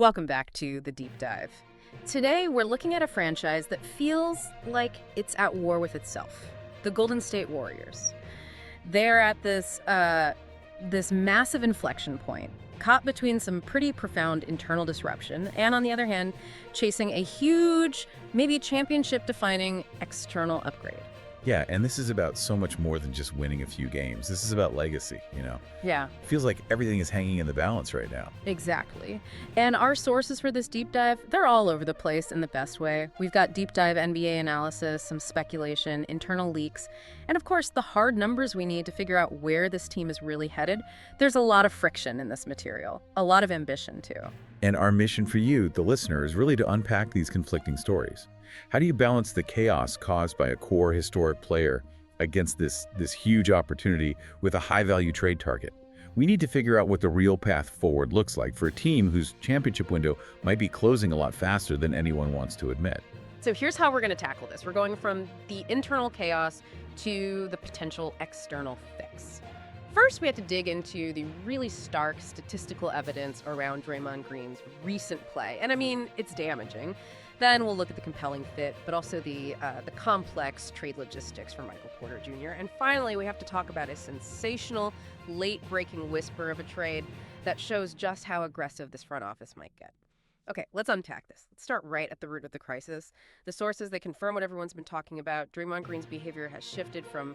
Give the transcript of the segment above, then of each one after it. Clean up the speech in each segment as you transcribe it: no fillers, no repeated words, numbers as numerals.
Welcome back to The Deep Dive. Today, we're looking at a franchise that feels like it's at war with itself. The Golden State Warriors. They're at this massive inflection point, caught between some pretty profound internal disruption, and on the other hand, chasing a huge, maybe championship-defining external upgrade. Yeah, and this is about so much more than just winning a few games. This is about legacy. Yeah, Feels like everything is hanging in the balance right now. exactly. And our sources for this deep dive, they're all over the place in the best way. We've got deep dive NBA analysis, some speculation, internal leaks, and of course the hard numbers we need to figure out where this team is really headed. There's a lot of friction in this material, a lot of ambition too. And our mission for you, the listener, is really to unpack these conflicting stories. How do you balance the chaos caused by a core historic player against this huge opportunity with a high-value trade target? We need to figure out what the real path forward looks like for a team whose championship window might be closing a lot faster than anyone wants to admit. So here's how we're going to tackle this. We're going from the internal chaos to the potential external fix. First, we have to dig into the really stark statistical evidence around Draymond Green's recent play. And I mean, it's damaging. Then we'll look at the compelling fit, but also the complex trade logistics for Michael Porter Jr. And finally, we have to talk about a sensational, late-breaking whisper of a trade that shows just how aggressive this front office might get. Okay, let's unpack this. Let's start right at the root of the crisis. The sources, they confirm what everyone's been talking about. Draymond Green's behavior has shifted from,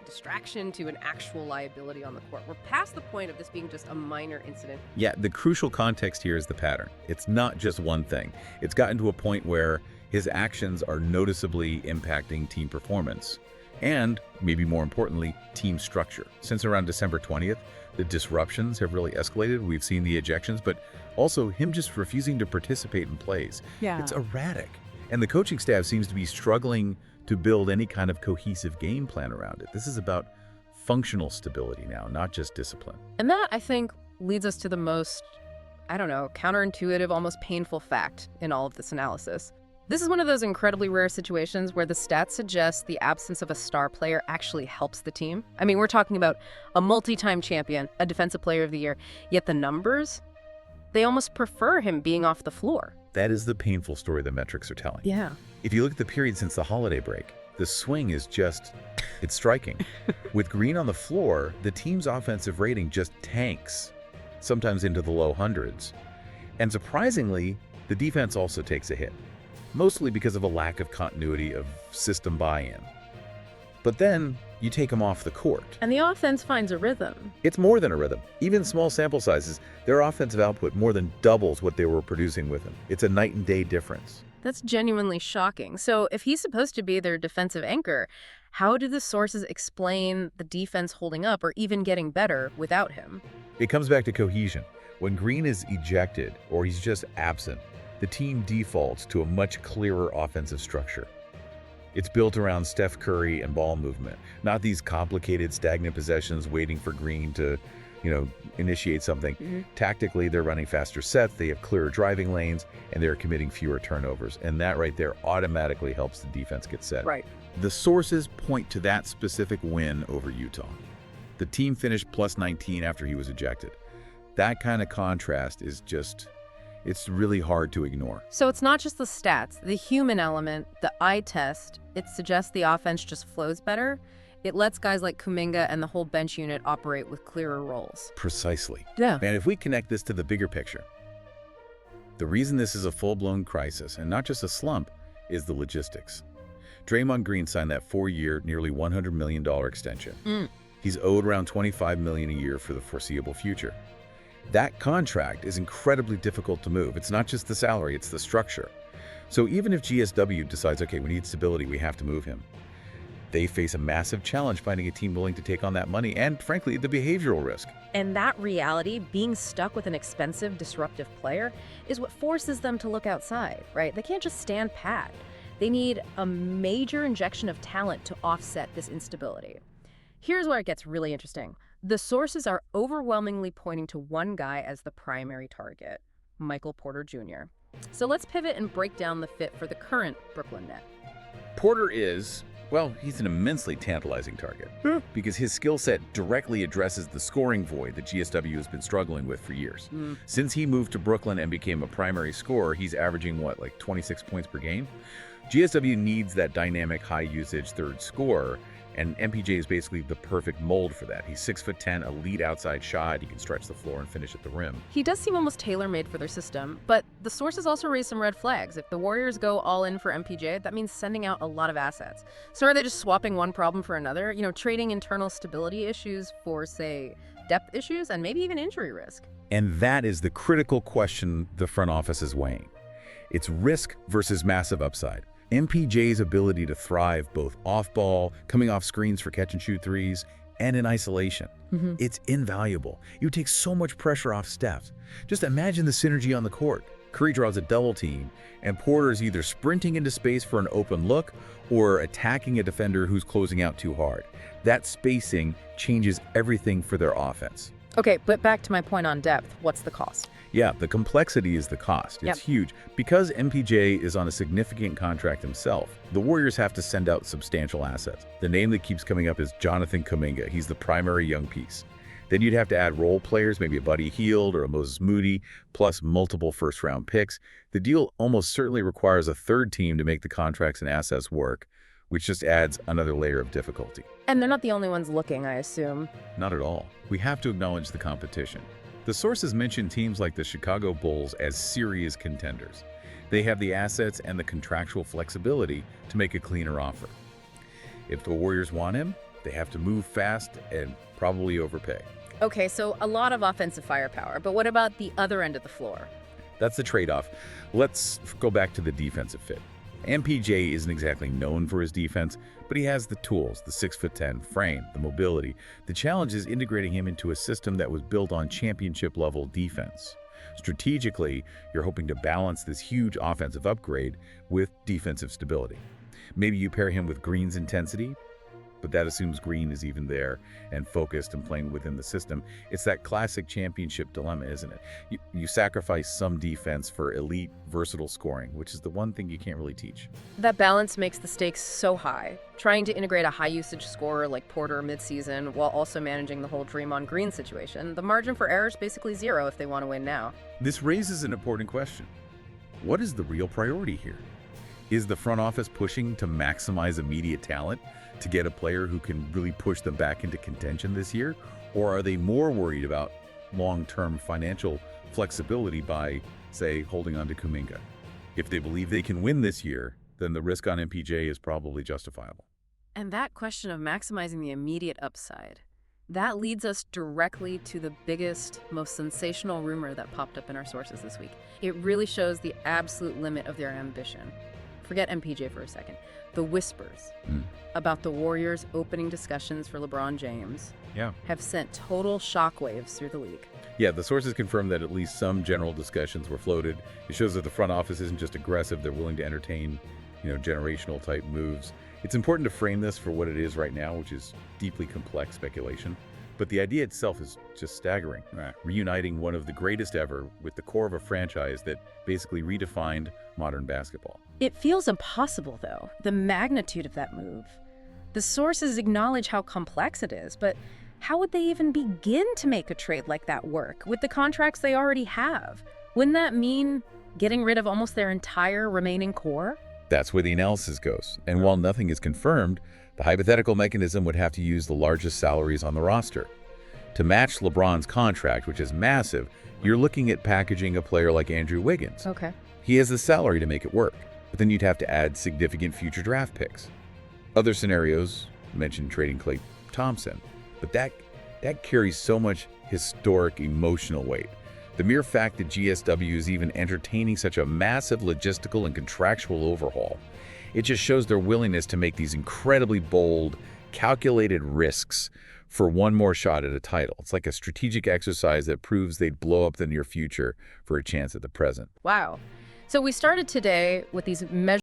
distraction to an actual liability on the court. We're past the point of this being just a minor incident. Yeah, the crucial context here is the pattern. It's not just one thing. It's gotten to a point where his actions are noticeably impacting team performance and, maybe more importantly, team structure. Since around December 20th, the disruptions have really escalated. We've seen the ejections, but also him just refusing to participate in plays. Yeah. It's erratic. And the coaching staff seems to be struggling to build any kind of cohesive game plan around it. This is about functional stability now, not just discipline. And that, I think, leads us to the most, counterintuitive, almost painful fact in all of this analysis. This is one of those incredibly rare situations where the stats suggest the absence of a star player actually helps the team. I mean, we're talking about a multi-time champion, a defensive player of the year, yet the numbers, they almost prefer him being off the floor. That is the painful story the metrics are telling. Yeah. If you look at the period since the holiday break, the swing is it's striking. With Green on the floor, the team's offensive rating just tanks, sometimes into the low hundreds. And surprisingly, the defense also takes a hit, mostly because of a lack of continuity of system buy-in. But then you take him off the court. And the offense finds a rhythm. It's more than a rhythm. Even small sample sizes, their offensive output more than doubles what they were producing with him. It's a night and day difference. That's genuinely shocking. So if he's supposed to be their defensive anchor, how do the sources explain the defense holding up or even getting better without him? It comes back to cohesion. When Green is ejected or he's just absent, the team defaults to a much clearer offensive structure. It's built around Steph Curry and ball movement, not these complicated, stagnant possessions waiting for Green to, initiate something. Mm-hmm. Tactically, they're running faster sets, they have clearer driving lanes, and they're committing fewer turnovers. And that right there automatically helps the defense get set. Right. The sources point to that specific win over Utah. The team finished plus 19 after he was ejected. That kind of contrast is it's really hard to ignore. So it's not just the stats, the human element, the eye test. It suggests the offense just flows better. It lets guys like Kuminga and the whole bench unit operate with clearer roles. Precisely. Yeah. And if we connect this to the bigger picture, the reason this is a full-blown crisis and not just a slump is the logistics. Draymond Green signed that 4-year, nearly $100 million extension. He's owed around $25 million a year for the foreseeable future. That contract is incredibly difficult to move. It's not just the salary, it's the structure. So even if GSW decides, okay, we need stability, we have to move him, they face a massive challenge finding a team willing to take on that money and, frankly, the behavioral risk. And that reality, being stuck with an expensive, disruptive player, is what forces them to look outside, right? They can't just stand pat. They need a major injection of talent to offset this instability. Here's where it gets really interesting. The sources are overwhelmingly pointing to one guy as the primary target, Michael Porter Jr. So let's pivot and break down the fit for the current Brooklyn Net. Porter is, Well, he's an immensely tantalizing target because his skill set directly addresses the scoring void that GSW has been struggling with for years. Since he moved to Brooklyn and became a primary scorer, he's averaging, like 26 points per game? GSW needs that dynamic, high-usage third scorer, and MPJ is basically the perfect mold for that. He's 6'10", elite outside shot. He can stretch the floor and finish at the rim. He does seem almost tailor-made for their system, but the sources also raise some red flags. If the Warriors go all in for MPJ, that means sending out a lot of assets. So are they just swapping one problem for another? Trading internal stability issues for, say, depth issues and maybe even injury risk? And that is the critical question the front office is weighing. It's risk versus massive upside. MPJ's ability to thrive both off-ball, coming off screens for catch-and-shoot threes, and in isolation. It's invaluable. You take so much pressure off Steph. Just imagine the synergy on the court. Curry draws a double team, and Porter's either sprinting into space for an open look or attacking a defender who's closing out too hard. That spacing changes everything for their offense. Okay, but back to my point on depth. What's the cost? Yeah, the complexity is the cost. It's huge. Because MPJ is on a significant contract himself, the Warriors have to send out substantial assets. The name that keeps coming up is Jonathan Kuminga. He's the primary young piece. Then you'd have to add role players, maybe a Buddy Hield or a Moses Moody, plus multiple first-round picks. The deal almost certainly requires a third team to make the contracts and assets work, which just adds another layer of difficulty. And they're not the only ones looking, I assume. Not at all. We have to acknowledge the competition. The sources mention teams like the Chicago Bulls as serious contenders. They have the assets and the contractual flexibility to make a cleaner offer. If the Warriors want him, they have to move fast and probably overpay. Okay, so a lot of offensive firepower, but what about the other end of the floor? That's the trade-off. Let's go back to the defensive fit. MPJ isn't exactly known for his defense, but he has the tools, the 6'10" frame, the mobility. The challenge is integrating him into a system that was built on championship-level defense. Strategically, you're hoping to balance this huge offensive upgrade with defensive stability. Maybe you pair him with Green's intensity, but that assumes Green is even there and focused and playing within the system. It's that classic championship dilemma, isn't it? You sacrifice some defense for elite, versatile scoring, which is the one thing you can't really teach. That balance makes the stakes so high. Trying to integrate a high-usage scorer like Porter midseason while also managing the whole Draymond Green situation, the margin for error is basically zero if they want to win now. This raises an important question. What is the real priority here? Is the front office pushing to maximize immediate talent to get a player who can really push them back into contention this year? Or are they more worried about long-term financial flexibility by, say, holding on to Kuminga? If they believe they can win this year, then the risk on MPJ is probably justifiable. And that question of maximizing the immediate upside, that leads us directly to the biggest, most sensational rumor that popped up in our sources this week. It really shows the absolute limit of their ambition. Forget MPJ for a second. The whispers about the Warriors' opening discussions for LeBron James have sent total shockwaves through the league. Yeah, the sources confirm that at least some general discussions were floated. It shows that the front office isn't just aggressive, they're willing to entertain, generational type moves. It's important to frame this for what it is right now, which is deeply complex speculation. But the idea itself is just staggering. Reuniting one of the greatest ever with the core of a franchise that basically redefined modern basketball. It feels impossible, though, the magnitude of that move. The sources acknowledge how complex it is, but how would they even begin to make a trade like that work with the contracts they already have? Wouldn't that mean getting rid of almost their entire remaining core? That's where the analysis goes. And while nothing is confirmed, the hypothetical mechanism would have to use the largest salaries on the roster. To match LeBron's contract, which is massive, you're looking at packaging a player like Andrew Wiggins. Okay. He has the salary to make it work, but then you'd have to add significant future draft picks. Other scenarios mention trading Klay Thompson, but that carries so much historic emotional weight. The mere fact that GSW is even entertaining such a massive logistical and contractual overhaul, it just shows their willingness to make these incredibly bold, calculated risks for one more shot at a title. It's like a strategic exercise that proves they'd blow up the near future for a chance at the present. Wow. So we started today with these measures